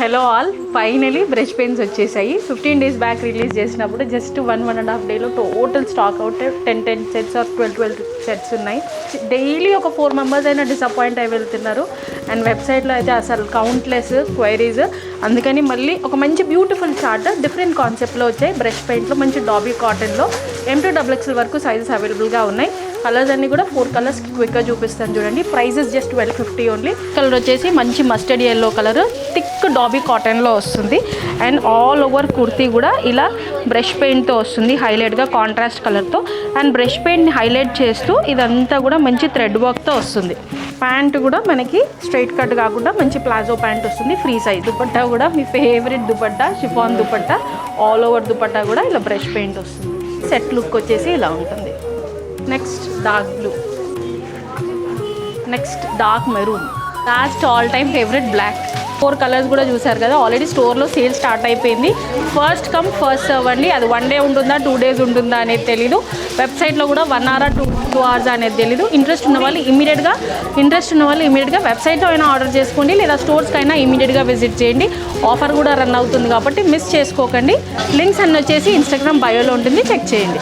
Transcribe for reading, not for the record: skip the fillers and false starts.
Hello all, finally brush pens వచ్చేసాయి. 15 days back release చేసినప్పుడు just 1.5 డేలో total stock out 10 sets or 12 sets ఉన్నాయి. Daily ఒక 4 members అయినా డిసప్పాయింట్ అయి వెళ్తున్నారు. అండ్ వెబ్సైట్లో అయితే అసలు కౌంట్లెస్ క్వైరీస్. అందుకని మళ్ళీ ఒక మంచి బ్యూటిఫుల్ చార్ట్ డిఫరెంట్ కాన్సెప్ట్లో వచ్చాయి. బ్రష్ పెయింట్లో మంచి డాబీ కాటన్లో M2XXL వరకు సైజెస్ అవైలబుల్గా ఉన్నాయి. కలర్స్ అన్నీ కూడా 4 కలర్స్ క్విక్గా చూపిస్తాను చూడండి. Prices just 1250 only. కలర్ వచ్చేసి మంచి mustard yellow colour thick dobby కాటన్లో వస్తుంది. అండ్ ఆల్ ఓవర్ కుర్తీ కూడా ఇలా బ్రష్ పెయింట్తో వస్తుంది, హైలైట్గా కాంట్రాస్ట్ కలర్తో. అండ్ బ్రష్ పెయింట్ని హైలైట్ చేస్తూ ఇదంతా కూడా మంచి థ్రెడ్ వర్క్తో వస్తుంది. ప్యాంట్ కూడా మనకి స్ట్రైట్ కట్ కాకుండా మంచి ప్లాజో ప్యాంట్ వస్తుంది, ఫ్రీ సైజ్. దుపట్టా కూడా మీ favourite dupatta, chiffon dupatta, all over dupatta కూడా ఇలా బ్రష్ పెయింట్ వస్తుంది. సెట్ లుక్ వచ్చేసి ఇలా ఉంటుంది. Next dark blue, next dark maroon, last all time favourite black. 4 colours కూడా చూసారు కదా. ఆల్రెడీ స్టోర్లో సేల్ స్టార్ట్ అయిపోయింది. ఫస్ట్ కమ్ ఫస్ట్ సర్వ్ అండి. అది 1 day ఉంటుందా 2 days ఉంటుందా అనేది తెలీదు. వెబ్సైట్లో కూడా 1 hour 2 hours అనేది తెలీదు. ఇంట్రెస్ట్ ఉన్న వాళ్ళు ఇమీడియట్గా వెబ్సైట్లో అయినా ఆర్డర్ చేసుకోండి, లేదా స్టోర్స్కి అయినా ఇమీడియట్గా విజిట్ చేయండి. ఆఫర్ కూడా రన్ అవుతుంది కాబట్టి మిస్ చేసుకోకండి. లింక్స్ అన్నీ వచ్చేసి ఇన్స్టాగ్రామ్ బయోలో ఉంటుంది, చెక్ చేయండి.